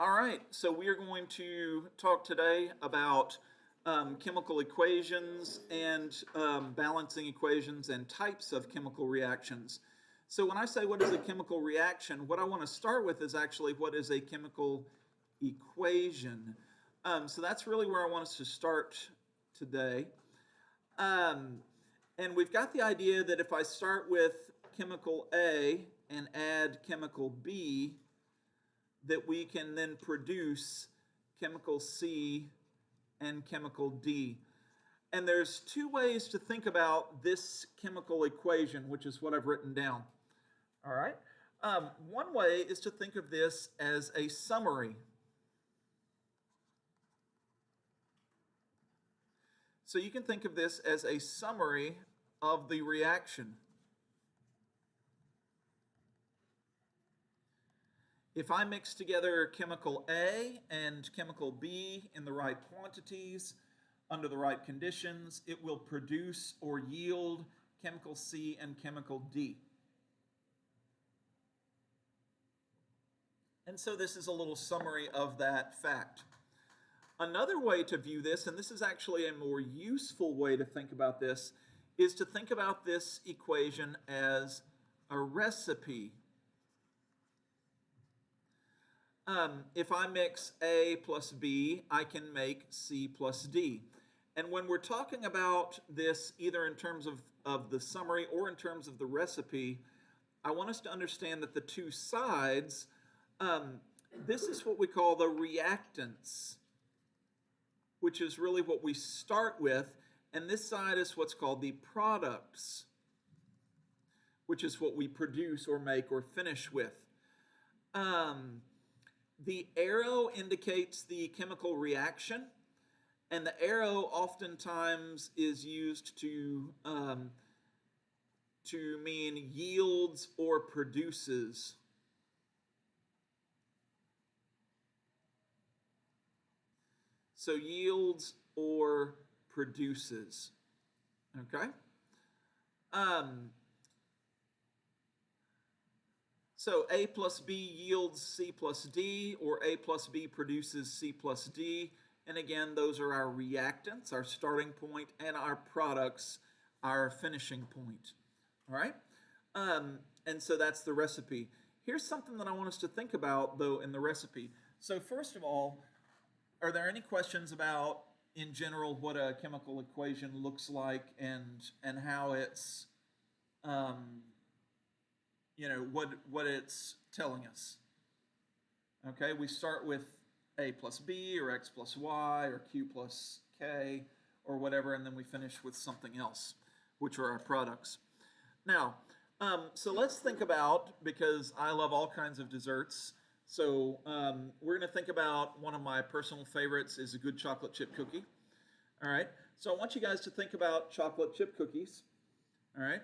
All right, so we are going to talk today about chemical equations and balancing equations and types of chemical reactions. So when I say what is a chemical reaction, what I want to start with is actually what is a chemical equation. So that's really where I want us to start today. Um, and we've got the idea that if I start with chemical A and add chemical B, that we can then produce chemical C and chemical D. And there's two ways to think about this chemical equation, which is what I've written down. All right. One way is to think of this as a summary. So you can think of this as a summary of the reaction. If I mix together chemical A and chemical B in the right quantities, under the right conditions, it will produce or yield chemical C and chemical D. And so this is a little summary of that fact. Another way to view this, and this is actually a more useful way to think about this, is to think about this equation as a recipe. If I mix A plus B, I can make C plus D. And when we're talking about this, either in terms of the summary or in terms of the recipe, I want us to understand that the two sides, this is what we call the reactants, which is really what we start with, and this side is what's called the products, which is what we produce or make or finish with. The arrow indicates the chemical reaction, and the arrow oftentimes is used to mean yields or produces. So yields or produces. Okay? So A plus B yields C plus D, or A plus B produces C plus D. And again, those are our reactants, our starting point, and our products, our finishing point. All right? And so that's the recipe. Here's something that I want us to think about, though, in the recipe. So first of all, are there any questions about, in general, what a chemical equation looks like and how it's what it's telling us? Okay, we start with A plus B or X plus Y or Q plus K or whatever, and then we finish with something else, which are our products. Now, so let's think about, because I love all kinds of desserts, so we're going to think about one of my personal favorites is a good chocolate chip cookie. All right, so I want you guys to think about chocolate chip cookies. All right.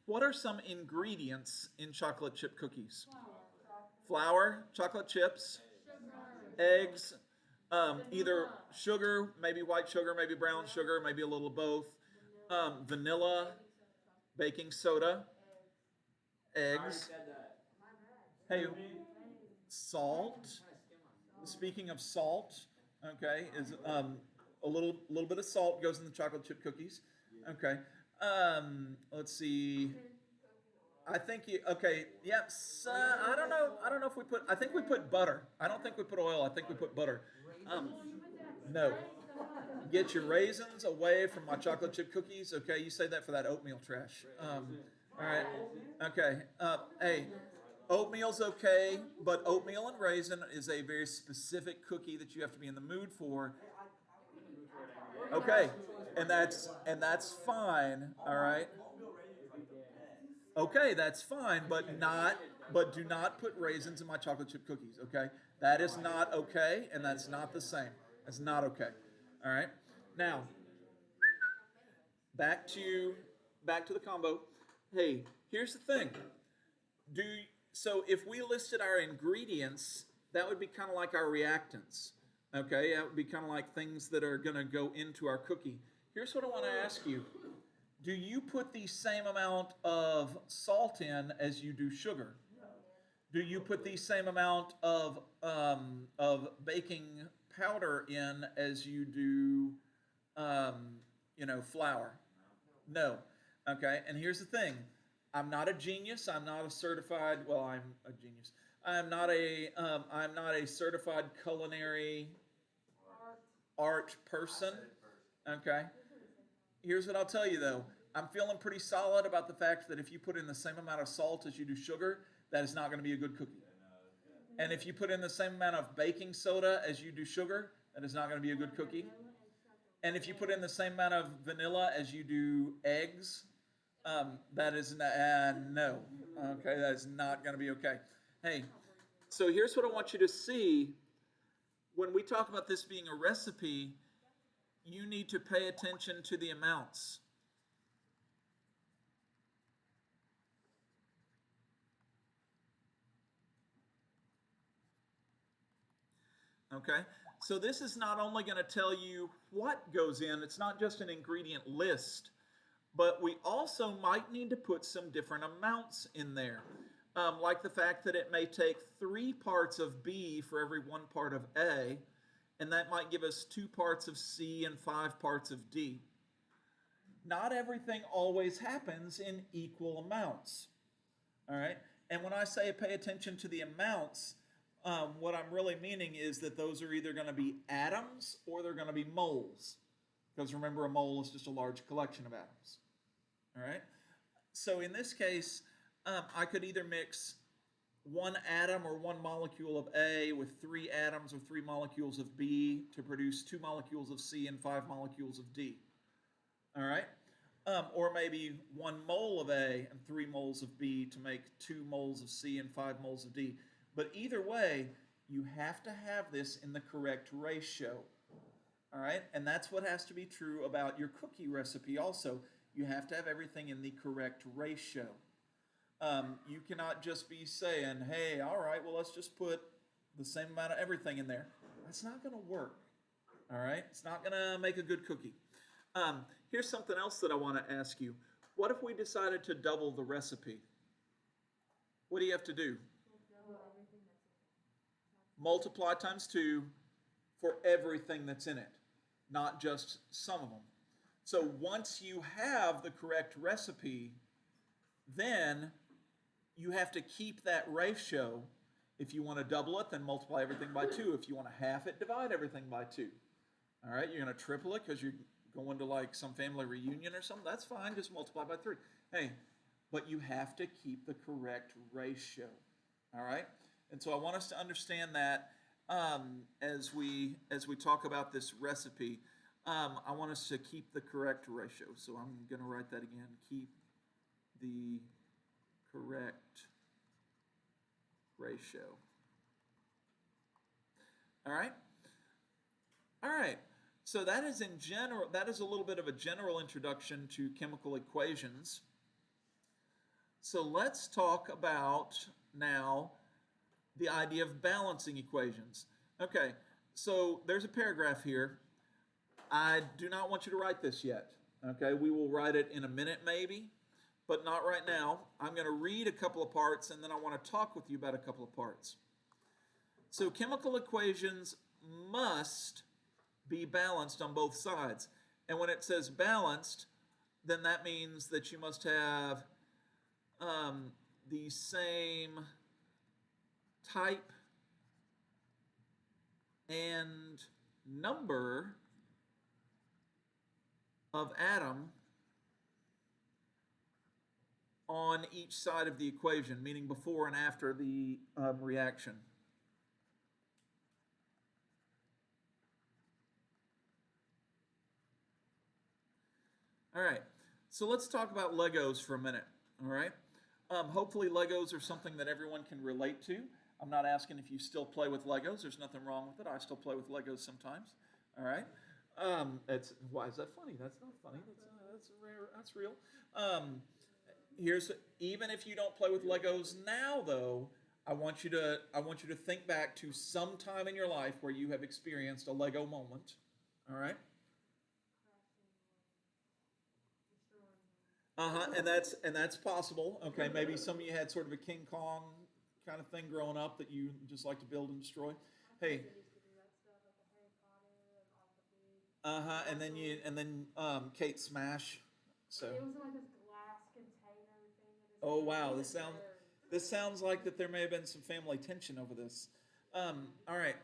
What are some ingredients in chocolate chip cookies? Flour, chocolate chips, eggs, either sugar, maybe white sugar, maybe brown sugar, maybe a little of both, vanilla, baking soda, eggs. Hey, salt. Speaking of salt, okay, is a little bit of salt goes in the chocolate chip cookies. Okay. Let's see. I think yes. I don't know if we put. I think we put butter. I don't think we put oil. I think we put butter. No. Get your raisins away from my chocolate chip cookies. Okay, you say that for that oatmeal trash. All right. Okay. Hey, oatmeal's okay, but oatmeal and raisin is a very specific cookie that you have to be in the mood for. Okay, and that's fine. All right. Okay, that's fine, but do not put raisins in my chocolate chip cookies. Okay, that is not okay, and that's not the same. That's not okay. All right. Now, back to the combo. Hey, here's the thing. So if we listed our ingredients, that would be kind of like our reactants. Okay, that would be kind of like things that are going to go into our cookie. Here's what I want to ask you. Do you put the same amount of salt in as you do sugar? Do you put the same amount of baking powder in as you do, um, flour? No. Okay. And here's the thing: I'm not a genius. I'm not a certified. Well, I'm a genius. I'm not a certified culinary art person. Okay. Here's what I'll tell you though. I'm feeling pretty solid about the fact that if you put in the same amount of salt as you do sugar, that is not going to be a good cookie. And if you put in the same amount of baking soda as you do sugar, that is not going to be a good cookie. And if you put in the same amount of vanilla as you do eggs, that is no. Okay, that is not going to be okay. Hey, so here's what I want you to see. When we talk about this being a recipe, you need to pay attention to the amounts. Okay? So this is not only going to tell you what goes in, it's not just an ingredient list, but we also might need to put some different amounts in there. Like the fact that it may take 3 parts of B for every 1 part of A, and that might give us 2 parts of C and 5 parts of D. Not everything always happens in equal amounts. All right? And when I say pay attention to the amounts, what I'm really meaning is that those are either going to be atoms or they're going to be moles. Because remember, a mole is just a large collection of atoms. All right? So in this case, I could either mix 1 atom or 1 molecule of A with 3 atoms or 3 molecules of B to produce 2 molecules of C and 5 molecules of D. All right? Or maybe 1 mole of A and 3 moles of B to make 2 moles of C and 5 moles of D. But either way, you have to have this in the correct ratio. All right? And that's what has to be true about your cookie recipe also. You have to have everything in the correct ratio. You cannot just be saying, hey, all right, well, let's just put the same amount of everything in there. That's not going to work. All right? It's not going to make a good cookie. Here's something else that I want to ask you. What if we decided to double the recipe? What do you have to do? Multiply times 2 for everything that's in it, not just some of them. So once you have the correct recipe, then you have to keep that ratio. If you want to double it, then multiply everything by 2. If you want to half it, divide everything by 2. All right, you're going to triple it because you're going to like some family reunion or something. That's fine, just multiply by 3. Hey, but you have to keep the correct ratio. All right, and so I want us to understand that as we talk about this recipe. I want us to keep the correct ratio. So I'm going to write that again. Keep the correct ratio. All right? All right. So that is in general, that is a little bit of a general introduction to chemical equations. So let's talk about now the idea of balancing equations. Okay, so there's a paragraph here. I do not want you to write this yet. Okay, we will write it in a minute maybe, but not right now. I'm going to read a couple of parts and then I want to talk with you about a couple of parts. So chemical equations must be balanced on both sides. And when it says balanced, then that means that you must have the same type and number of atom on each side of the equation, meaning before and after the reaction. All right, so let's talk about Legos for a minute, all right? Hopefully Legos are something that everyone can relate to. I'm not asking if you still play with Legos. There's nothing wrong with it. I still play with Legos sometimes, all right? Why is that funny? That's not funny. That's rare. That's real. Even if you don't play with Legos now, though, I want you to think back to some time in your life where you have experienced a Lego moment. All right. And that's possible. Okay, maybe some of you had sort of a King Kong kind of thing growing up that you just like to build and destroy? Hey, and then Kate Smash. So. It was in like this glass container thing. Oh It wow, was this sounds like that there may have been some family tension over this. All right.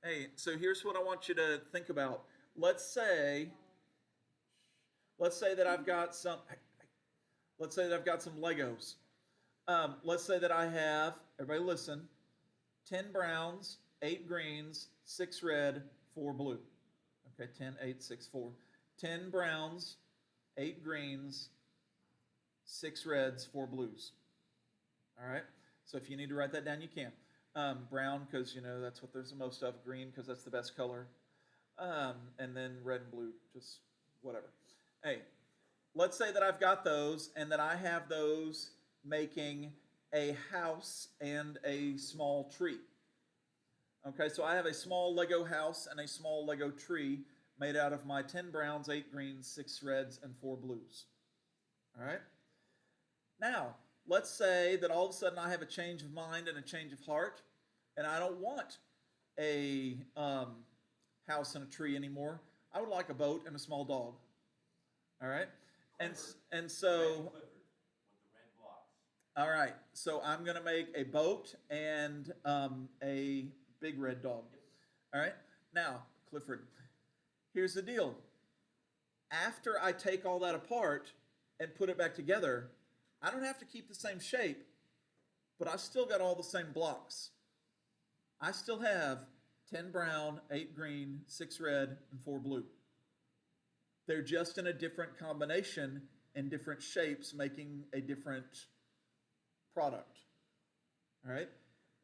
Hey, so here's what I want you to think about. Let's say let's say that I've got some let's say that I've got some Legos. Let's say that I have, everybody listen, 10 browns, 8 greens, 6 red, 4 blue. Okay, 10, 8, 6, 4. 10 browns, 8 greens, 6 reds, 4 blues. All right? So if you need to write that down, you can. Brown, because, that's what there's the most of. Green, because that's the best color. And then red and blue, just whatever. Hey, let's say that I've got those and that I have those making a house and a small tree. Okay, so I have a small Lego house and a small Lego tree made out of my 10 browns, 8 greens, 6 reds, and 4 blues. All right? Now, let's say that all of a sudden I have a change of mind and a change of heart, and I don't want a house and a tree anymore. I would like a boat and a small dog. All right? And so... All right, so I'm going to make a boat and a big red dog. All right? Now, Clifford, here's the deal. After I take all that apart and put it back together, I don't have to keep the same shape, but I still got all the same blocks. I still have 10 brown, 8 green, 6 red, and 4 blue. They're just in a different combination and different shapes, making a different product. All right?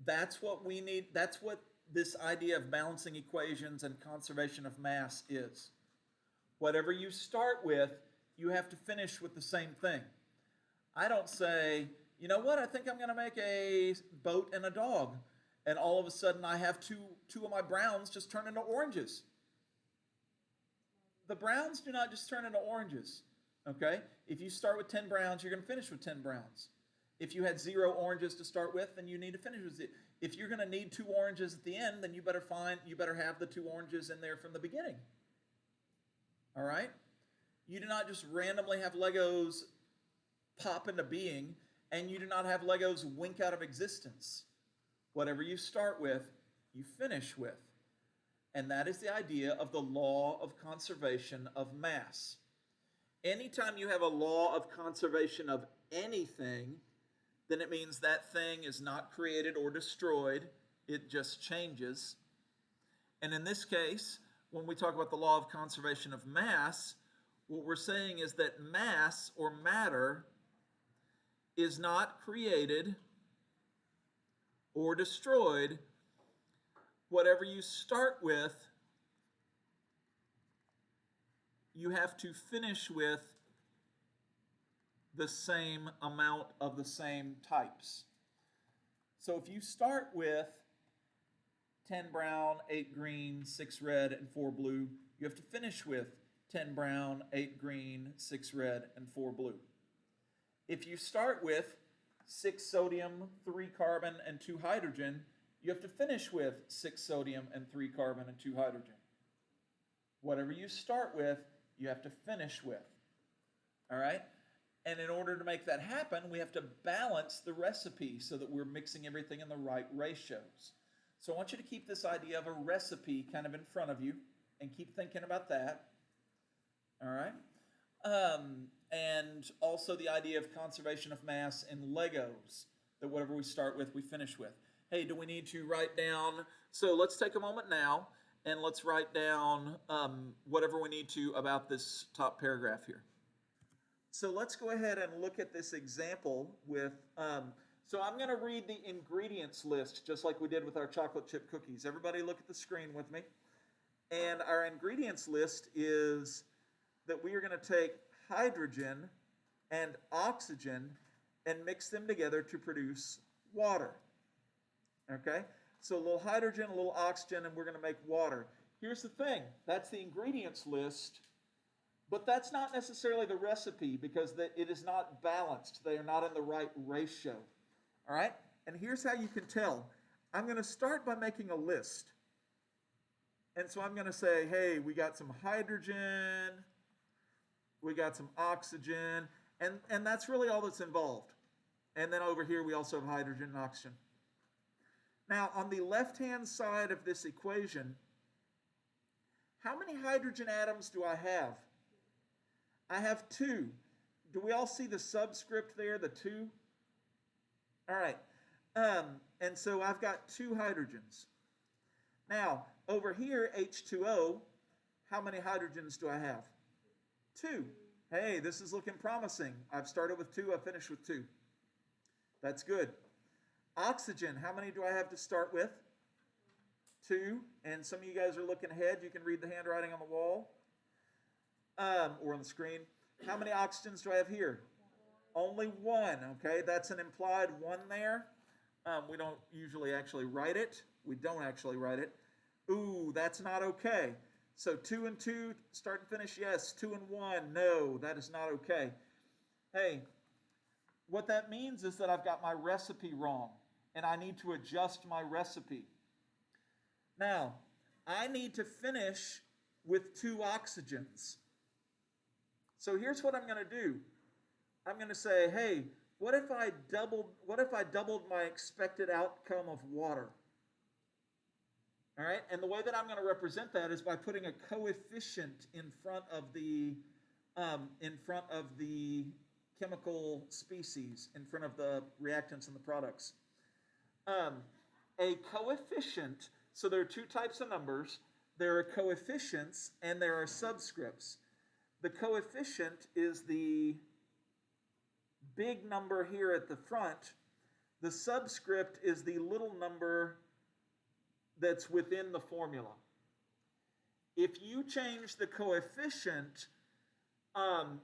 That's what we need. That's what this idea of balancing equations and conservation of mass is. Whatever you start with, you have to finish with the same thing. I don't say, you know what, I think I'm going to make a boat and a dog. And all of a sudden I have two of my browns just turn into oranges. The browns do not just turn into oranges. Okay? If you start with 10 browns, you're going to finish with 10 browns. If you had 0 oranges to start with, then you need to finish with it. If you're going to need 2 oranges at the end, then you better have the 2 oranges in there from the beginning. All right? You do not just randomly have Legos pop into being, and you do not have Legos wink out of existence. Whatever you start with, you finish with. And that is the idea of the law of conservation of mass. Anytime you have a law of conservation of anything, then it means that thing is not created or destroyed. It just changes. And in this case, when we talk about the law of conservation of mass, what we're saying is that mass or matter is not created or destroyed. Whatever you start with, you have to finish with the same amount of the same types. So if you start with 10 brown, 8 green, 6 red, and 4 blue, you have to finish with 10 brown, 8 green, 6 red, and 4 blue. If you start with 6 sodium, 3 carbon, and 2 hydrogen, you have to finish with 6 sodium and 3 carbon and 2 hydrogen. Whatever you start with, you have to finish with. All right? And in order to make that happen, we have to balance the recipe so that we're mixing everything in the right ratios. So I want you to keep this idea of a recipe kind of in front of you and keep thinking about that. All right? And also the idea of conservation of mass in Legos, that whatever we start with, we finish with. Hey, do we need to write down? So let's take a moment now and let's write down whatever we need to about this top paragraph here. So let's go ahead and look at this example with, so I'm going to read the ingredients list just like we did with our chocolate chip cookies. Everybody look at the screen with me. And our ingredients list is that we are going to take hydrogen and oxygen and mix them together to produce water. Okay? So a little hydrogen, a little oxygen, and we're going to make water. Here's the thing. That's the ingredients list. But that's not necessarily the recipe because it is not balanced. They are not in the right ratio. All right? And here's how you can tell. I'm going to start by making a list. And so I'm going to say, hey, we got some hydrogen, we got some oxygen, and that's really all that's involved. And then over here we also have hydrogen and oxygen. Now, on the left-hand side of this equation, how many hydrogen atoms do I have? I have 2. Do we all see the subscript there, the 2? All right. And so I've got 2 hydrogens. Now, over here, H2O, how many hydrogens do I have? 2. Hey, this is looking promising. I've started with 2, I've finished with 2. That's good. Oxygen, how many do I have to start with? 2. And some of you guys are looking ahead. You can read the handwriting on the wall or on the screen. How many oxygens do I have here? Only 1, okay? That's an implied 1 there. We don't usually actually write it. We don't actually write it. Ooh, that's not okay. So 2 and 2, start and finish, yes. 2 and 1, no, that is not okay. Hey, what that means is that I've got my recipe wrong, and I need to adjust my recipe. Now, I need to finish with 2 oxygens. So here's what I'm going to do. I'm going to say, hey, what if I doubled my expected outcome of water? All right, and the way that I'm going to represent that is by putting a coefficient in front of the chemical species, in front of the reactants and the products. A coefficient, so there are 2 types of numbers. There are coefficients and there are subscripts. The coefficient is the big number here at the front. The subscript is the little number that's within the formula. If you change the coefficient,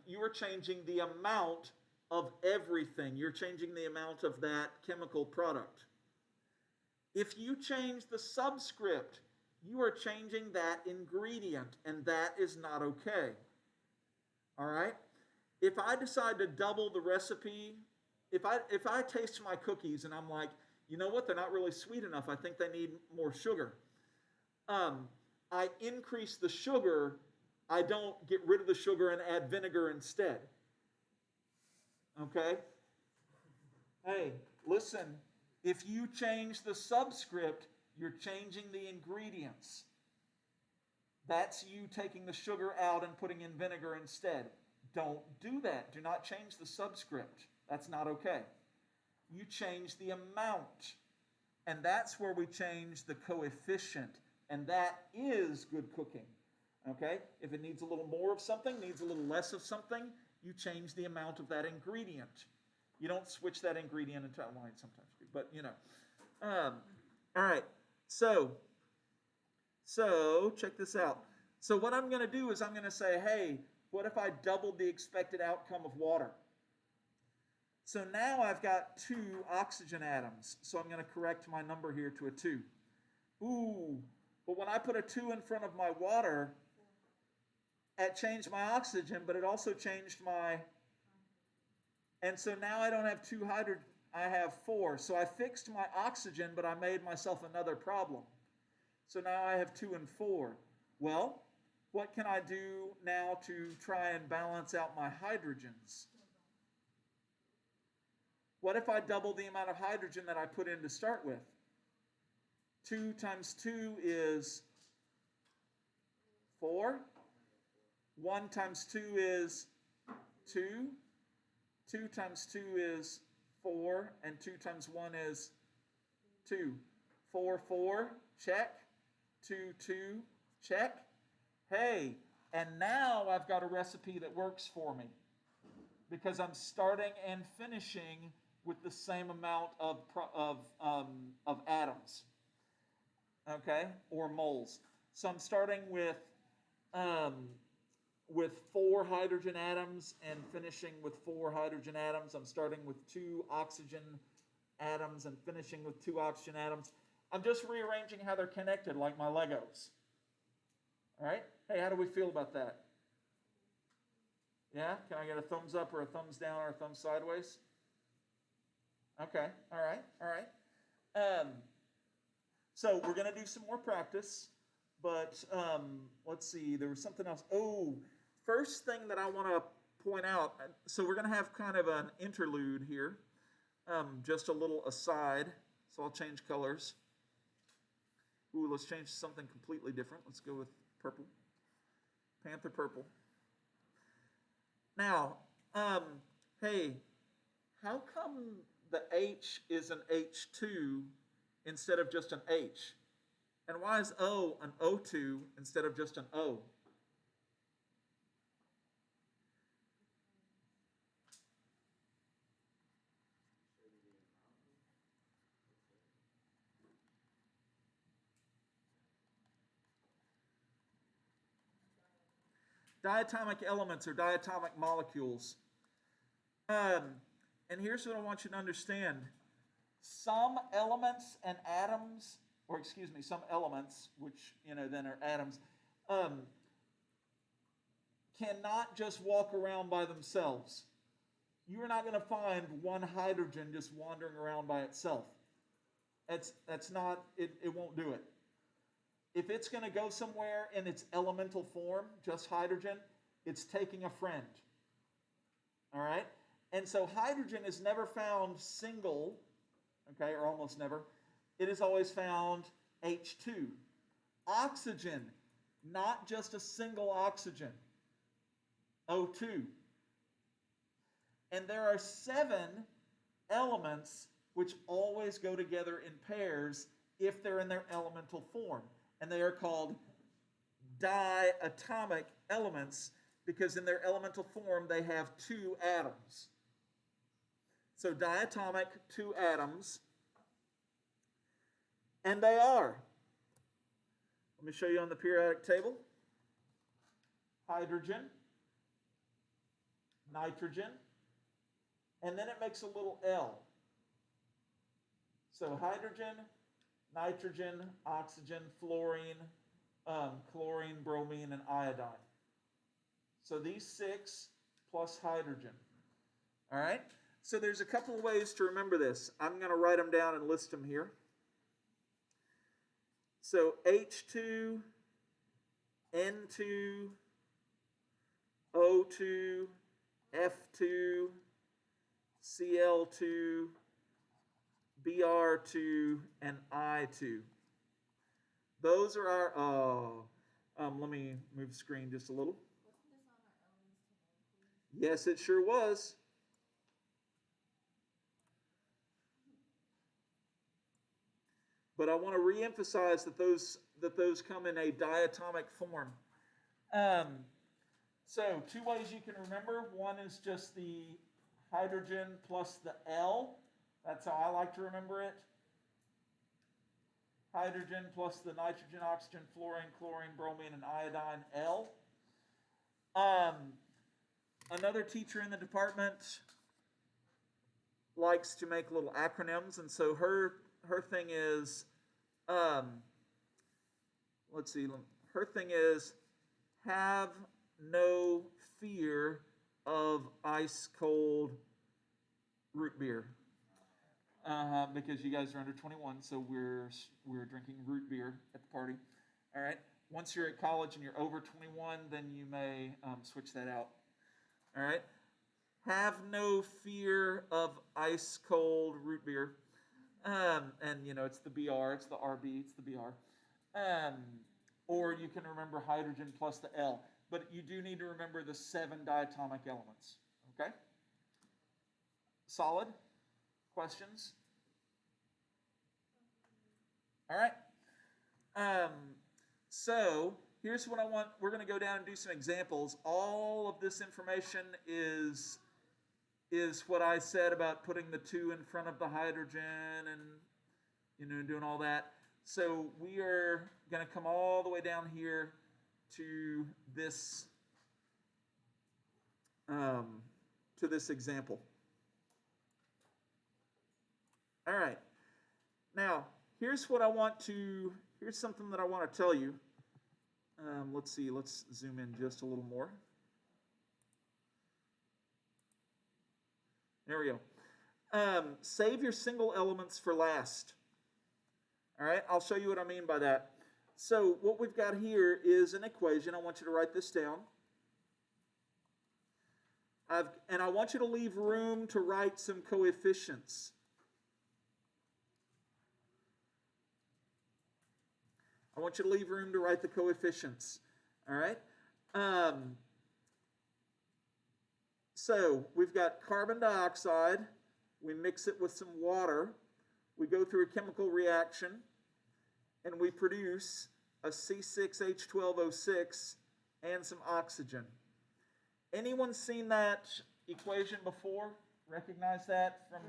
you are changing the amount of everything. You're changing the amount of that chemical product. If you change the subscript, you are changing that ingredient, and that is not okay. All right? If I decide to double the recipe, if I taste my cookies and I'm like, you know what, they're not really sweet enough, I think they need more sugar. I increase the sugar, I don't get rid of the sugar and add vinegar instead. Okay? Hey, listen, if you change the subscript, you're changing the ingredients. That's you taking the sugar out and putting in vinegar instead. Don't do that. Do not change the subscript. That's not okay. You change the amount. And that's where we change the coefficient. And that is good cooking. Okay? If it needs a little more of something, needs a little less of something, you change the amount of that ingredient. You don't switch that ingredient into wine sometimes, but you know. All right. So check this out. So what I'm going to do is I'm going to say, hey, what if I doubled the expected outcome of water? So now I've got 2 oxygen atoms. So I'm going to correct my number here to a 2. Ooh, but when I put a 2 in front of my water, it changed my oxygen, but it also changed my... And so now I don't have 2 hydrogen, I have 4. So I fixed my oxygen, but I made myself another problem. So now I have 2 and 4. Well, what can I do now to try and balance out my hydrogens? What if I double the amount of hydrogen that I put in to start with? 2 times 2 is 4. 1 times 2 is 2. 2 times 2 is 4. And 2 times 1 is 2. 4, 4, check. 2, 2, check. Hey, and now I've got a recipe that works for me because I'm starting and finishing with the same amount of atoms, okay, or moles. So I'm starting with 4 hydrogen atoms and finishing with 4 hydrogen atoms. I'm starting with 2 oxygen atoms and finishing with 2 oxygen atoms. I'm just rearranging how they're connected like my Legos. All right? Hey, how do we feel about that? Yeah? Can I get a thumbs up or a thumbs down or a thumbs sideways? Okay, all right, all right. Um, so we're going to do some more practice, but let's see, there was something else. Oh, first thing that I want to point out, so we're going to have kind of an interlude here, just a little aside, so I'll change colors. Ooh, let's change to something completely different. Let's go with purple, Panther purple. Now, hey, how come the H is an H2 instead of just an H? And why is O an O2 instead of just an O? Diatomic elements or diatomic molecules. Um, and here's what I want you to understand. Some elements and atoms, or excuse me, some elements, which, then are atoms, cannot just walk around by themselves. You are not going to find one hydrogen just wandering around by itself. That's not, it won't do it. If it's going to go somewhere in its elemental form, just hydrogen, it's taking a friend. All right? And so hydrogen is never found single, okay, or almost never. It is always found H2. Oxygen, not just a single oxygen, O2. And there are 7 elements which always go together in pairs if they're in their elemental form. And they are called diatomic elements because in their elemental form they have 2 atoms. So diatomic, 2 atoms. And they are, let me show you on the periodic table, hydrogen, nitrogen, and then it makes a little L. So hydrogen, nitrogen, oxygen, fluorine, chlorine, bromine, and iodine. So these 6 plus hydrogen. All right? So there's a couple of ways to remember this. I'm going to write them down and list them here. So H2, N2, O2, F2, Cl2, Br2, and I2. Those are our, let me move the screen just a little. Wasn't this on our elements to name, please? Yes, it sure was. But I want to reemphasize that those come in a diatomic form. So 2 ways you can remember. One is just the hydrogen plus the L. That's how I like to remember it. Hydrogen plus the nitrogen, oxygen, fluorine, chlorine, bromine, and iodine, L. Another teacher in the department likes to make little acronyms, and so her thing is, let's see, her thing is, have no fear of ice cold root beer. Because you guys are under 21, so we're drinking root beer at the party. All right. Once you're at college and you're over 21, then you may switch that out. All right. Have no fear of ice cold root beer. And it's the BR, it's the RB, it's the BR. Or you can remember hydrogen plus the L. But you do need to remember the 7 diatomic elements. Okay? Solid? Questions? All right. So here's what I want. We're going to go down and do some examples. All of this information is what I said about putting the 2 in front of the hydrogen and doing all that. So we are going to come all the way down here to this example. All right. Now, here's something that I want to tell you. Let's see, let's zoom in just a little more. There we go. Save your single elements for last. All right, I'll show you what I mean by that. So what we've got here is an equation. I want you to write this down. And I want you to leave room to write some coefficients. I want you to leave room to write the coefficients. All right? So we've got carbon dioxide. We mix it with some water. We go through a chemical reaction, and we produce a C6H12O6 and some oxygen. Anyone seen that equation before? Recognize that from?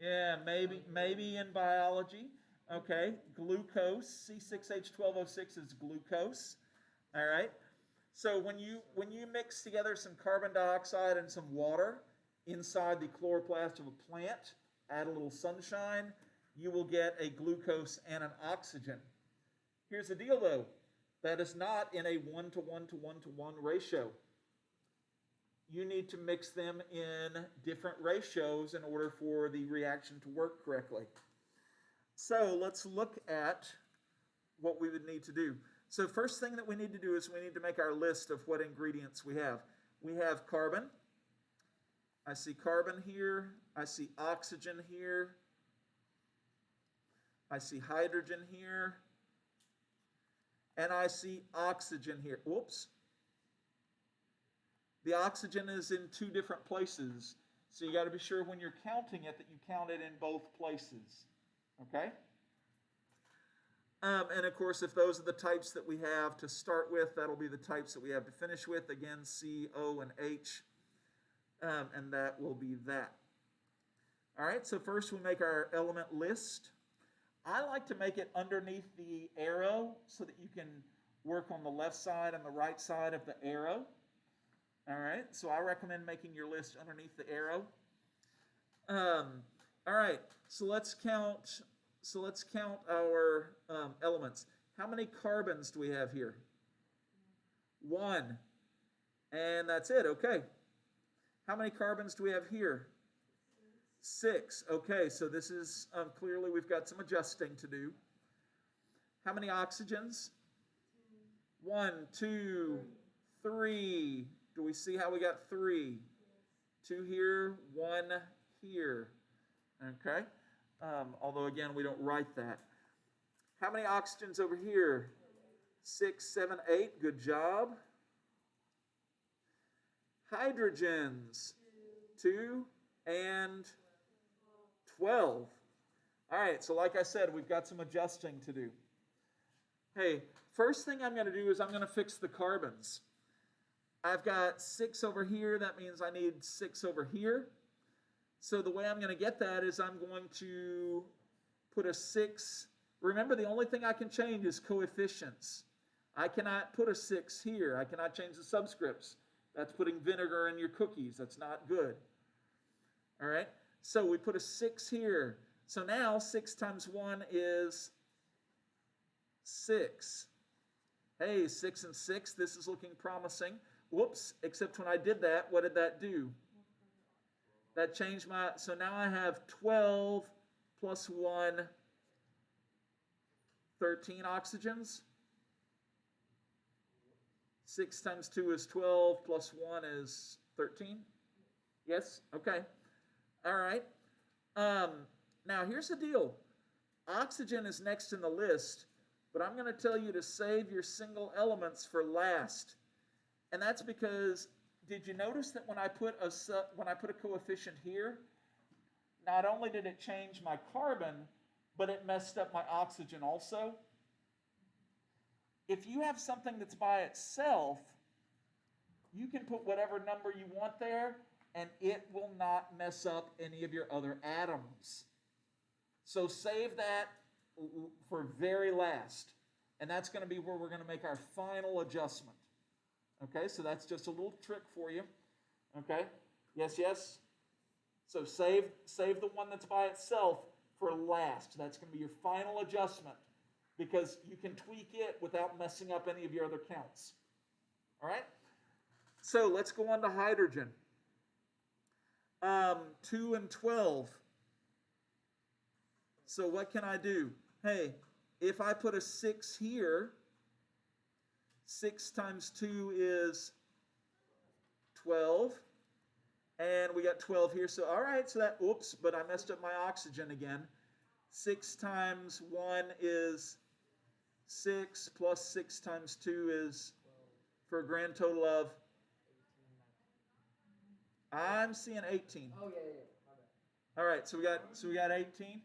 Yeah, maybe in biology. Okay, glucose, C6H12O6 is glucose. All right. So when you mix together some carbon dioxide and some water inside the chloroplast of a plant, add a little sunshine, you will get a glucose and an oxygen. Here's the deal though. That is not in a 1-to-1-to-1-to-1 ratio. You need to mix them in different ratios in order for the reaction to work correctly. So let's look at what we would need to do. So first thing that we need to do is we need to make our list of what ingredients we have. We have carbon. I see carbon here. I see oxygen here. I see hydrogen here. And I see oxygen here. Whoops. The oxygen is in two different places. So you got to be sure when you're counting it that you count it in both places. Okay? And of course, if those are the types that we have to start with, that'll be the types that we have to finish with. Again, C, O, and H. And that will be that. All right, so first we make our element list. I like to make it underneath the arrow so that you can work on the left side and the right side of the arrow. All right, so I recommend making your list underneath the arrow. All right, so let's count our elements. How many carbons do we have here? 1. And that's it, okay. How many carbons do we have here? 6. Okay, so this is clearly we've got some adjusting to do. How many oxygens? 1, 2, 3. Do we see how we got 3? 2 here, 1 here. Okay. Although again, we don't write that. How many oxygens over here? 6, 7, 8. Good job. Hydrogens. 2 and 12. All right, so like I said, we've got some adjusting to do. Hey, first thing I'm going to do is I'm going to fix the carbons. I've got 6 over here. That means I need 6 over here. So the way I'm going to get that is I'm going to put a 6. Remember, the only thing I can change is coefficients. I cannot put a 6 here. I cannot change the subscripts. That's putting vinegar in your cookies. That's not good. All right? So we put a 6 here. So now 6 times 1 is 6. Hey, 6 and 6. This is looking promising. Whoops, except when I did that, what did that do? That changed my, so now I have 12 plus 1, 13 oxygens. 6 times 2 is 12, plus 1 is 13. Yes? Okay. All right. Now, here's the deal. Oxygen is next in the list, but I'm going to tell you to save your single elements for last. And that's because, did you notice that when I put a coefficient here, not only did it change my carbon, but it messed up my oxygen also? If you have something that's by itself, you can put whatever number you want there, and it will not mess up any of your other atoms. So save that for very last. And that's going to be where we're going to make our final adjustment. Okay, so that's just a little trick for you. Okay, yes, yes. So save the one that's by itself for last. That's going to be your final adjustment because you can tweak it without messing up any of your other counts. All right? So let's go on to hydrogen. 2 and 12. So what can I do? Hey, if I put a 6 here, 6 times 2 is 12. And we got 12 here. So, all right, so that, oops, but I messed up my oxygen again. 6 times 1 is 6, plus 6 times 2 is, for a grand total of, I'm seeing 18. Oh, yeah. My bad. All right, so we got 18.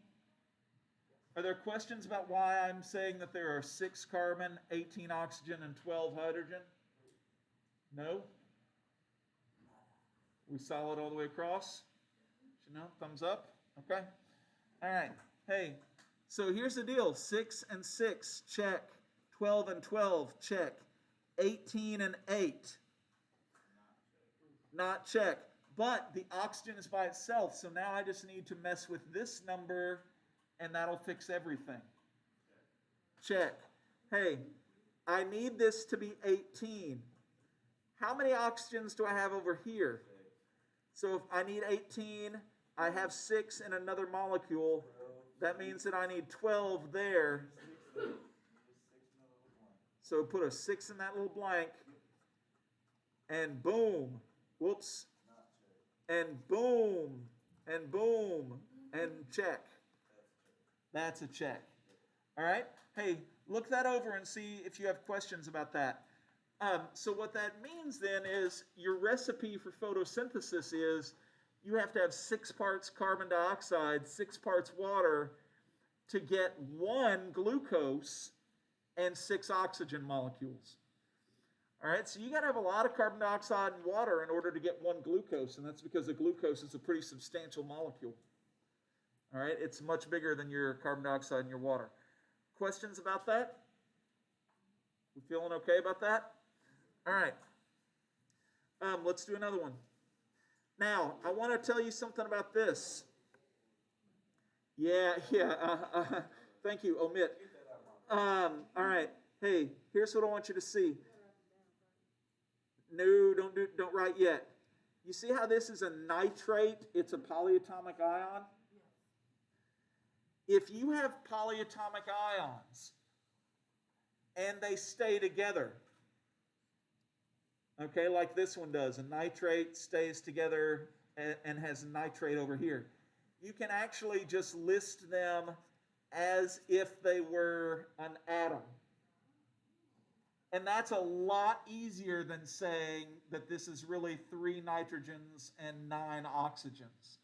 Are there questions about why I'm saying that there are 6 carbon, 18 oxygen, and 12 hydrogen? No? We solid all the way across? You know, thumbs up? Okay. All right. Hey, so here's the deal. 6 and 6, check. 12 and 12, check. 18 and 8, not check. But the oxygen is by itself, so now I just need to mess with this number, and that'll fix everything. Check. Hey, I need this to be 18. How many oxygens do I have over here? So if I need 18, I have 6 in another molecule. That means that I need 12 there. So put a 6 in that little blank. And boom. Whoops. And boom. And boom. And check. That's a check. All right? Hey, look that over and see if you have questions about that. So what that means then is your recipe for photosynthesis is you have to have 6 parts carbon dioxide, 6 parts water to get 1 glucose and 6 oxygen molecules. All right, so you got to have a lot of carbon dioxide and water in order to get 1 glucose, and that's because the glucose is a pretty substantial molecule. All right, it's much bigger than your carbon dioxide and your water. Questions about that? We feeling okay about that? All right. Let's do another one. Now, I want to tell you something about this. Yeah. Thank you. Omit. All right. Hey, here's what I want you to see. No, don't write yet. You see how this is a nitrate? It's a polyatomic ion. If you have polyatomic ions and they stay together, okay, like this one does, a nitrate stays together and has nitrate over here, you can actually just list them as if they were an atom. And that's a lot easier than saying that this is really 3 nitrogens and 9 oxygens.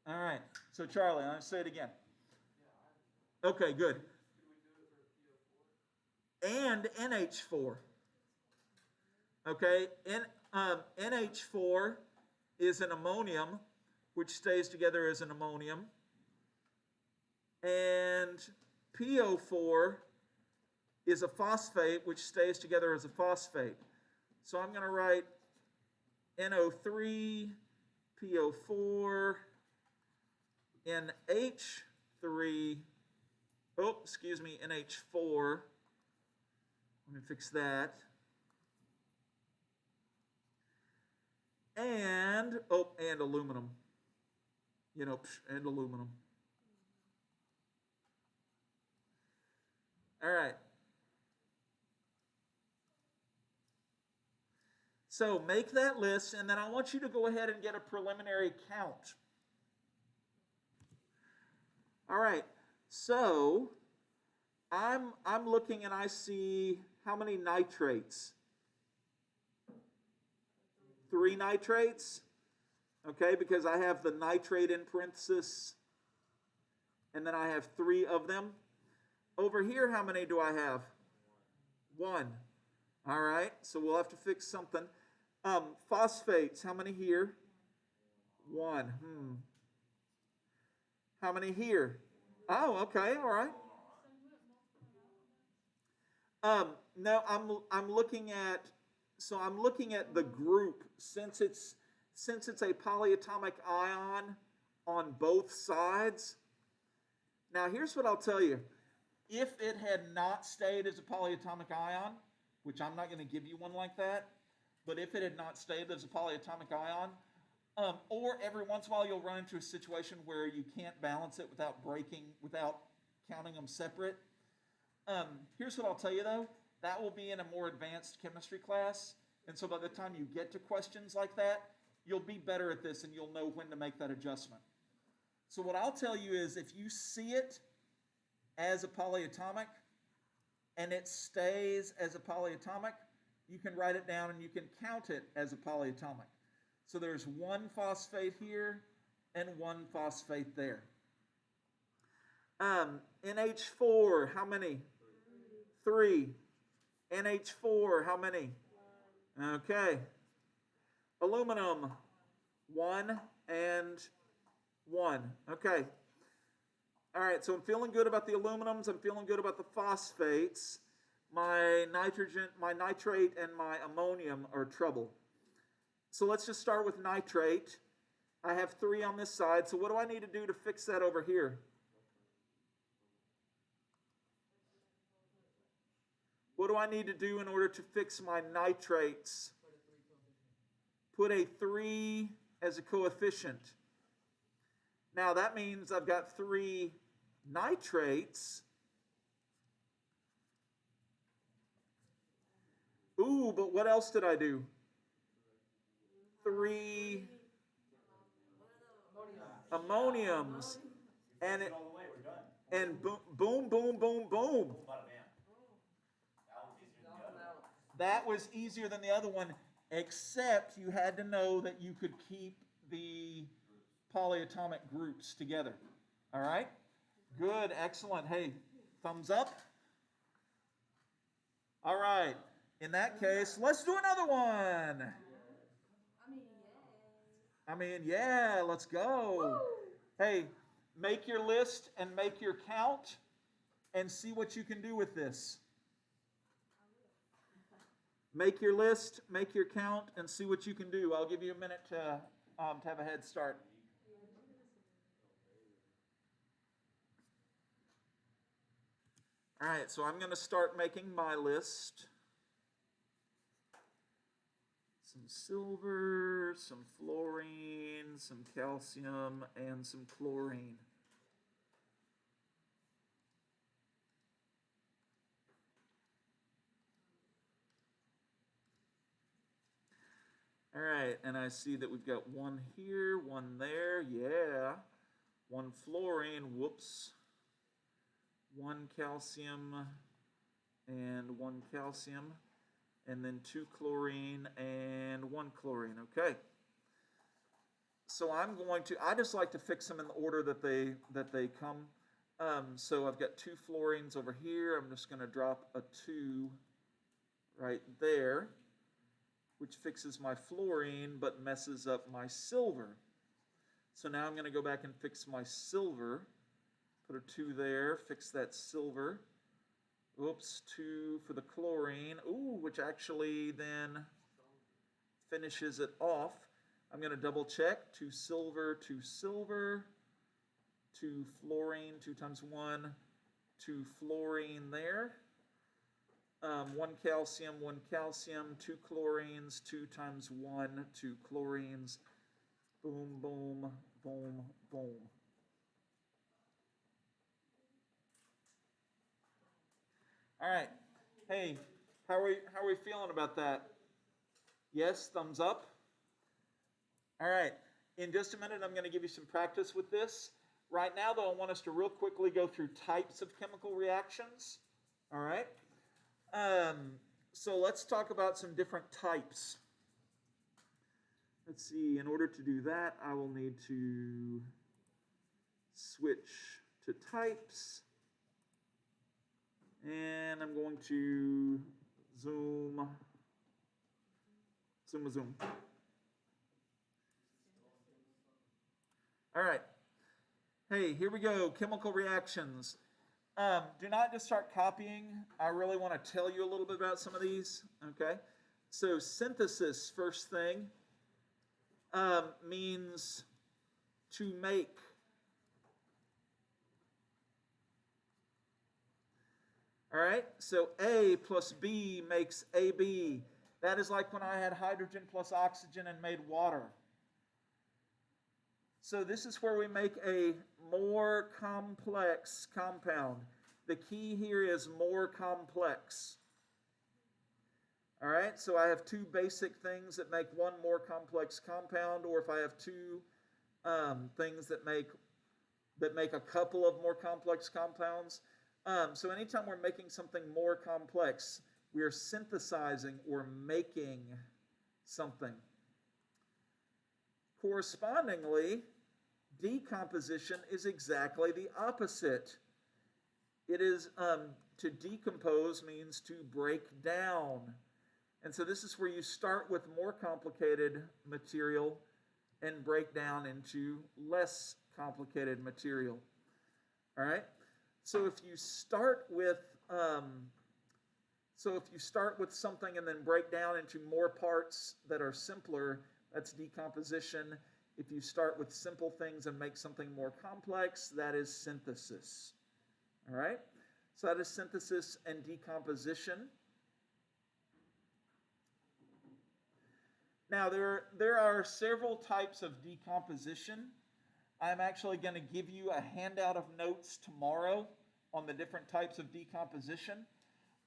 All right, so Charlie, I'm going to say it again. Okay, good. And NH4. Okay, NH4 is an ammonium, which stays together as an ammonium. And PO4 is a phosphate, which stays together as a phosphate. So I'm going to write NO3, PO4, NH3, NH4. Let me fix that. And aluminum. And aluminum. All right. So make that list, and then I want you to go ahead and get a preliminary count. All right. So I'm looking and I see how many nitrates? 3 nitrates. Okay, because I have the nitrate in parenthesis, and then I have 3 of them. Over here, how many do I have? 1. All right, so we'll have to fix something. Phosphates, how many here? 1. How many here? Oh, okay, all right. No, I'm looking at the group since it's a polyatomic ion on both sides. Now, here's what I'll tell you. If it had not stayed as a polyatomic ion, which I'm not going to give you one like that, but if it had not stayed as a polyatomic ion, Or every once in a while you'll run into a situation where you can't balance it without counting them separate. Here's what I'll tell you though. That will be in a more advanced chemistry class. And so by the time you get to questions like that, you'll be better at this and you'll know when to make that adjustment. So what I'll tell you is if you see it as a polyatomic and it stays as a polyatomic, you can write it down and you can count it as a polyatomic. So there's one phosphate here and one phosphate there. NH4, how many? 3. NH4, how many? Okay. Aluminum, 1 and 1. Okay. All right, so I'm feeling good about the aluminums. I'm feeling good about the phosphates. My nitrate, and my ammonium are trouble. So let's just start with nitrate. I have 3 on this side, so what do I need to do to fix that over here? What do I need to do in order to fix my nitrates? Put a 3 as a coefficient. Now that means I've got 3 nitrates. Ooh, but what else did I do? 3 ammoniums. And boom, boom, boom, boom, boom. That was easier than the other one, except you had to know that you could keep the polyatomic groups together. All right? Good, excellent. Hey, thumbs up. All right. In that case, let's do another one. Yeah, let's go. Hey, make your list and make your count and see what you can do with this. Make your list, make your count, and see what you can do. I'll give you a minute to have a head start. All right, so I'm going to start making my list. Some silver, some fluorine, some calcium, and some chlorine. All right, and I see that we've got 1 here, 1 there, yeah. 1 fluorine, whoops. 1 calcium, and 1 calcium. And then 2 chlorine and 1 chlorine, okay. So I just like to fix them in the order that they come. So I've got 2 fluorines over here. I'm just going to drop a 2 right there, which fixes my fluorine but messes up my silver. So now I'm going to go back and fix my silver. Put a 2 there, fix that silver. Oops, 2 for the chlorine. Ooh, which actually then finishes it off. I'm going to double check. 2 silver, 2 silver. 2 fluorine, 2 times 1. 2 fluorine there. 1 calcium, 1 calcium. 2 chlorines, 2 times 1. 2 chlorines. Boom, boom, boom, boom. All right. Hey, how are we feeling about that? Yes, thumbs up. All right. In just a minute, I'm going to give you some practice with this. Right now, though, I want us to real quickly go through types of chemical reactions. All right. So let's talk about some different types. Let's see. In order to do that, I will need to switch to types. And I'm going to zoom. All right. Hey, here we go. Chemical reactions. Do not just start copying. I really want to tell you a little bit about some of these. Okay. So synthesis, first thing, means to make. All right, so A plus B makes AB. That is like when I had hydrogen plus oxygen and made water. So this is where we make a more complex compound. The key here is more complex. All right, so I have two basic things that make one more complex compound, or if I have two things that make a couple of more complex compounds. So anytime we're making something more complex, we are synthesizing or making something. Correspondingly, decomposition is exactly the opposite. It is to decompose means to break down. And so this is where you start with more complicated material and break down into less complicated material. All right? So if you start with something and then break down into more parts that are simpler, that's decomposition. If you start with simple things and make something more complex, that is synthesis. All right? So that is synthesis and decomposition. Now, there are several types of decomposition. I'm actually going to give you a handout of notes tomorrow on the different types of decomposition,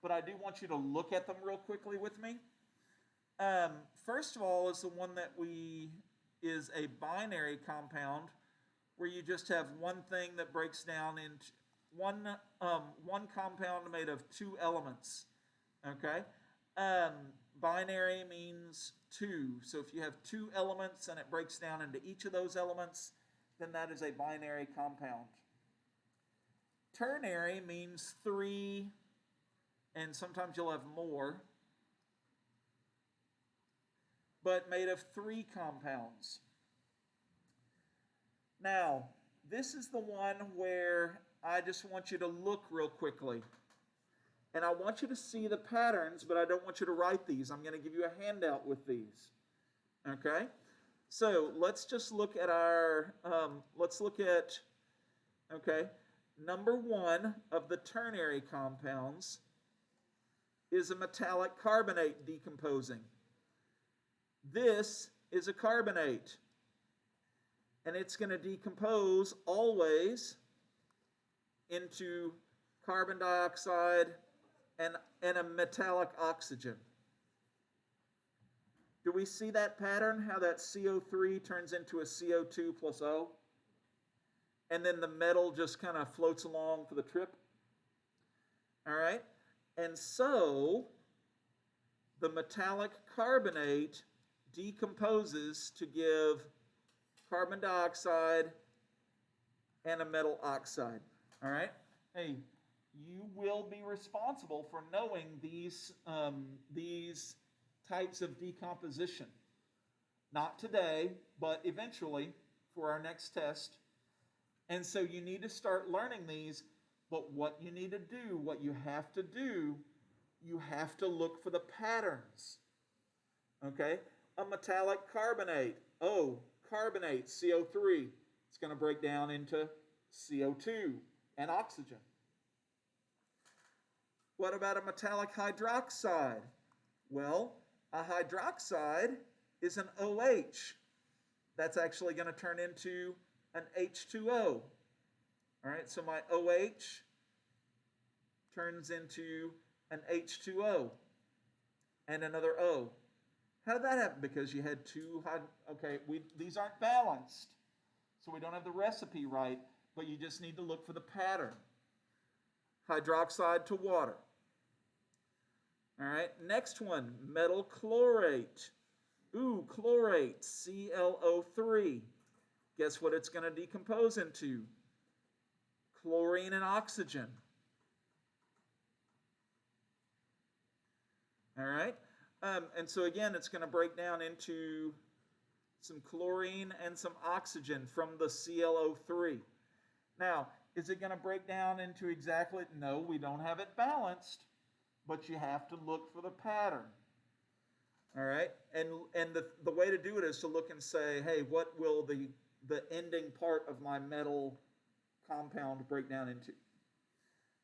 but I do want you to look at them real quickly with me. First of all is the one that is a binary compound, where you just have one thing that breaks down into one compound made of two elements. Okay? Binary means two. So if you have two elements and it breaks down into each of those elements, then that is a binary compound. Ternary means three, and sometimes you'll have more, but made of three compounds. Now, this is the one where I just want you to look real quickly. And I want you to see the patterns, but I don't want you to write these. I'm going to give you a handout with these. Okay? So let's just look at number one of the ternary compounds is a metallic carbonate decomposing. This is a carbonate. And it's going to decompose always into carbon dioxide and a metallic oxygen. Do we see that pattern, how that CO3 turns into a CO2 plus O? And then the metal just kind of floats along for the trip? All right? And so, the metallic carbonate decomposes to give carbon dioxide and a metal oxide. All right? Hey, you will be responsible for knowing these types of decomposition. Not today, but eventually for our next test. And so you need to start learning these, but what you need to do, what you have to do, you have to look for the patterns. Okay? A metallic carbonate. Oh, carbonate, CO3. It's going to break down into CO2 and oxygen. What about a metallic hydroxide? Well, a hydroxide is an OH. That's actually going to turn into an H2O. All right, so my OH turns into an H2O and another O. How did that happen? Because you had two, these aren't balanced. So we don't have the recipe right, but you just need to look for the pattern. Hydroxide to water. All right, next one, metal chlorate. Ooh, chlorate, ClO3. Guess what it's going to decompose into? Chlorine and oxygen. All right, and so again, it's going to break down into some chlorine and some oxygen from the ClO3. Now, is it going to break down into exactly? No, we don't have it balanced. But you have to look for the pattern. All right? And the way to do it is to look and say, hey, what will the ending part of my metal compound break down into?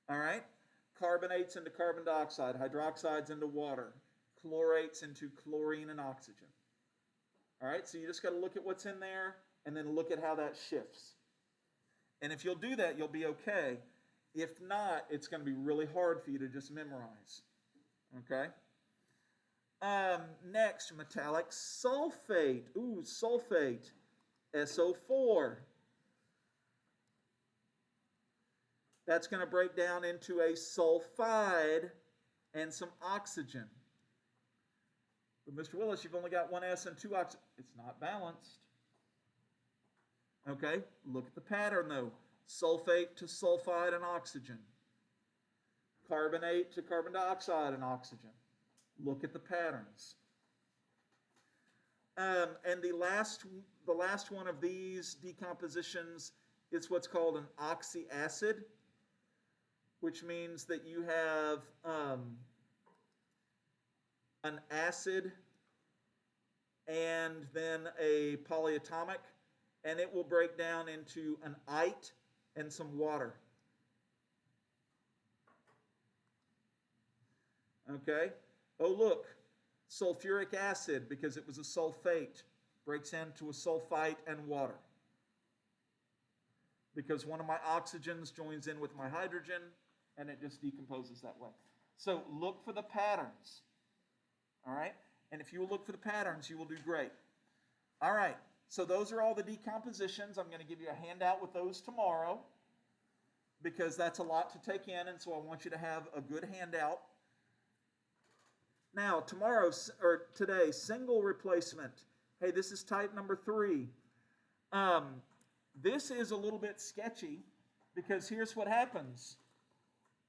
All right? Carbonates into carbon dioxide, hydroxides into water, chlorates into chlorine and oxygen. All right? So you just got to look at what's in there and then look at how that shifts. And if you'll do that, you'll be okay. If not, it's going to be really hard for you to just memorize. Okay? Next, metallic sulfate. Ooh, sulfate. SO4. That's going to break down into a sulfide and some oxygen. But Mr. Willis, you've only got one S and two oxygen. It's not balanced. Okay, look at the pattern though. Sulfate to sulfide and oxygen. Carbonate to carbon dioxide and oxygen. Look at the patterns. And the last one of these decompositions is what's called an oxyacid, which means that you have an acid and then a polyatomic, and it will break down into an ite and some water. Okay? Oh, look, sulfuric acid, because it was a sulfate, breaks into a sulfite and water. Because one of my oxygens joins in with my hydrogen, and it just decomposes that way. So look for the patterns. All right? And if you will look for the patterns, you will do great. All right. So those are all the decompositions. I'm going to give you a handout with those tomorrow because that's a lot to take in, and so I want you to have a good handout. Now, today, single replacement. Hey, this is type number 3. This is a little bit sketchy because here's what happens.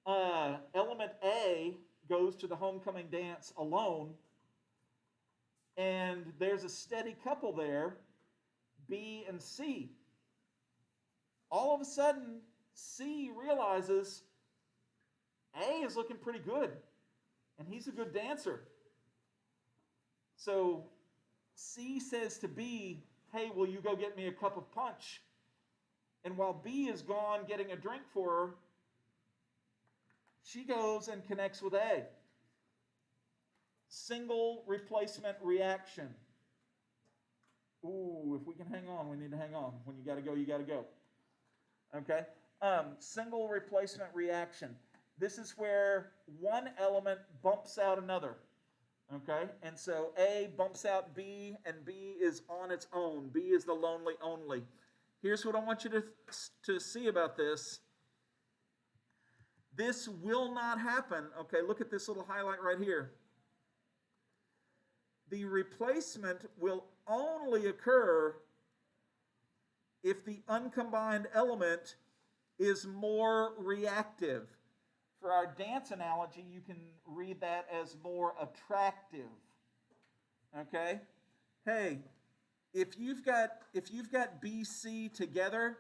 Element A goes to the homecoming dance alone, and there's a steady couple there, B and C. All of a sudden, C realizes A is looking pretty good, and he's a good dancer. So C says to B, hey, will you go get me a cup of punch? And while B is gone getting a drink for her, she goes and connects with A. Single replacement reaction. Ooh, if we can hang on, we need to hang on. When you got to go, you got to go. Okay? Single replacement reaction. This is where one element bumps out another. Okay? And so A bumps out B, and B is on its own. B is the lonely only. Here's what I want you to see about this. This will not happen. Okay, look at this little highlight right here. The replacement will only occur if the uncombined element is more reactive. For our dance analogy, you can read that as more attractive. Okay? Hey, if you've got B, C together,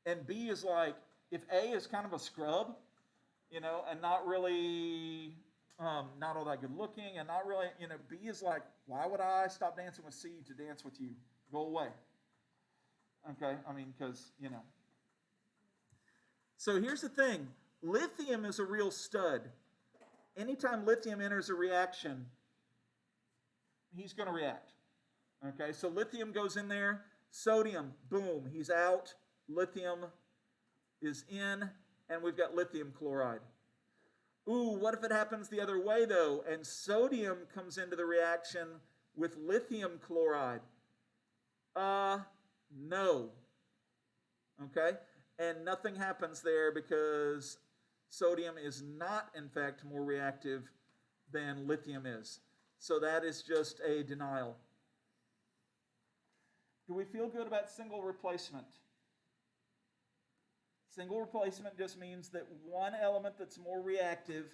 and B is like, if A is kind of a scrub, and not really, not all that good looking, and not really, B is like, why would I stop dancing with C to dance with you? Go away. Okay, because, So here's the thing. Lithium is a real stud. Anytime lithium enters a reaction, he's going to react. Okay, so lithium goes in there. Sodium, boom, he's out. Lithium is in, and we've got lithium chloride. Ooh, what if it happens the other way, though, and sodium comes into the reaction with lithium chloride? No. Okay? And nothing happens there because sodium is not, in fact, more reactive than lithium is. So that is just a denial. Do we feel good about single replacement? Single replacement just means that one element that's more reactive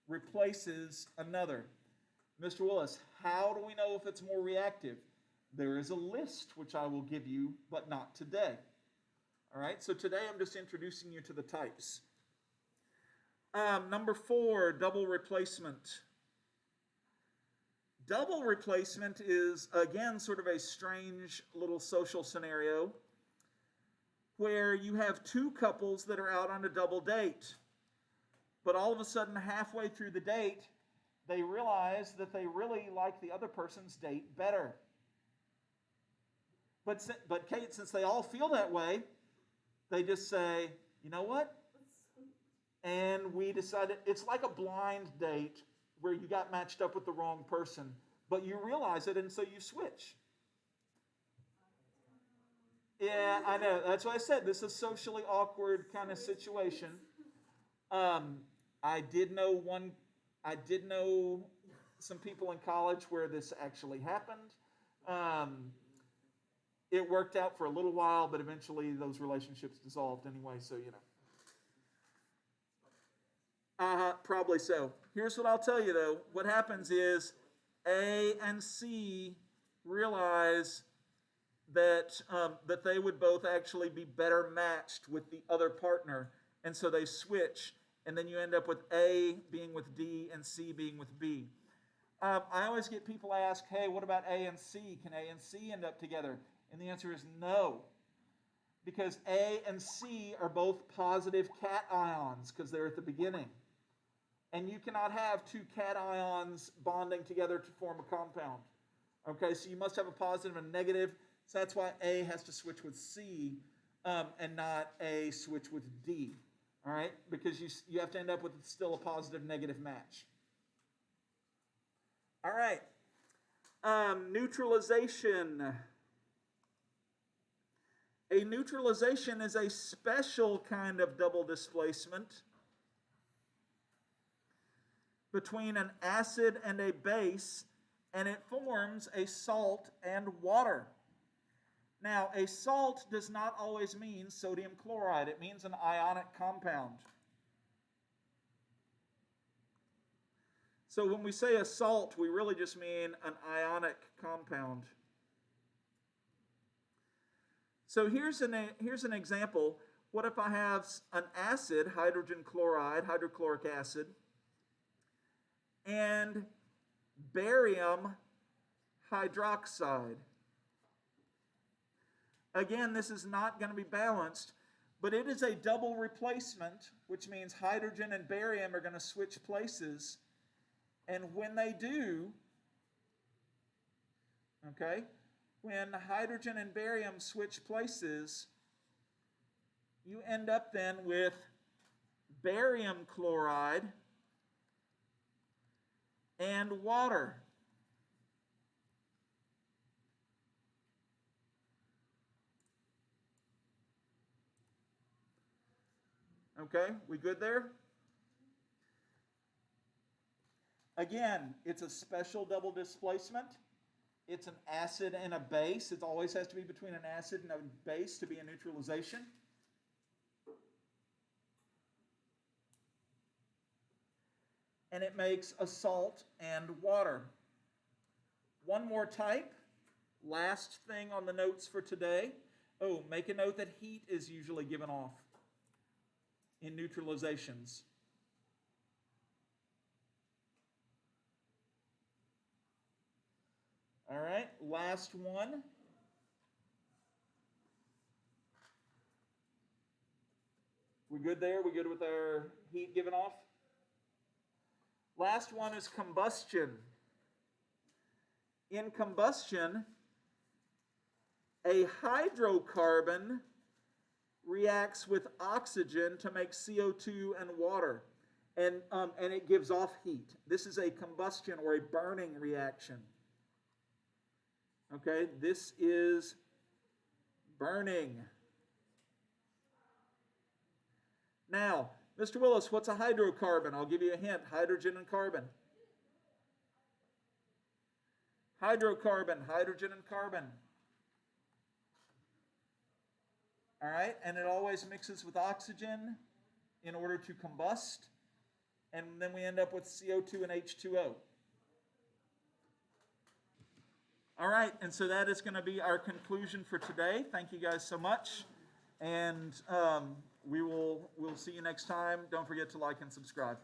replaces another. Mr. Willis, how do we know if it's more reactive? There is a list which I will give you, but not today. All right, so today I'm just introducing you to the types. Number 4, double replacement. Double replacement is, again, sort of a strange little social scenario where you have two couples that are out on a double date. But all of a sudden, halfway through the date, they realize that they really like the other person's date better. But Kate, since they all feel that way, they just say, you know what? And we decided it's like a blind date where you got matched up with the wrong person, but you realize it, and so you switch. Yeah, I know. That's why I said this is a socially awkward kind of situation. I did know one. I did know some people in college where this actually happened. It worked out for a little while, but eventually those relationships dissolved anyway. So you know. Probably so. Here's what I'll tell you though. What happens is A and C realize that they would both actually be better matched with the other partner, and so they switch, and then you end up with A being with D and C being with B. I always get people ask, hey, what about A and C? Can A and C end up together? And the answer is no, because A and C are both positive cations because they're at the beginning. And you cannot have two cations bonding together to form a compound. Okay, so you must have a positive and negative. So that's why A has to switch with C and not A switch with D. All right, because you have to end up with still a positive negative match. All right, neutralization. A neutralization is a special kind of double displacement between an acid and a base, and it forms a salt and water. Now, a salt does not always mean sodium chloride. It means an ionic compound. So when we say a salt, we really just mean an ionic compound. So here's an example. What if I have an acid, hydrogen chloride, hydrochloric acid, and barium hydroxide? Again, this is not going to be balanced, but it is a double replacement, which means hydrogen and barium are going to switch places. And when they do, okay, when hydrogen and barium switch places, you end up then with barium chloride and water. Okay, we good there? Again, it's a special double displacement. It's an acid and a base. It always has to be between an acid and a base to be a neutralization. And it makes a salt and water. One more type. Last thing on the notes for today. Oh, make a note that heat is usually given off in neutralizations. All right, last one. We good there? We good with our heat given off? Last one is combustion. In combustion, a hydrocarbon reacts with oxygen to make CO2 and water, and it gives off heat. This is a combustion or a burning reaction. Okay, this is burning. Now, Mr. Willis, what's a hydrocarbon? I'll give you a hint. Hydrogen and carbon. Hydrocarbon, hydrogen and carbon. All right, and it always mixes with oxygen in order to combust, and then we end up with CO2 and H2O. All right, and so that is going to be our conclusion for today. Thank you guys so much, and we'll see you next time. Don't forget to like and subscribe.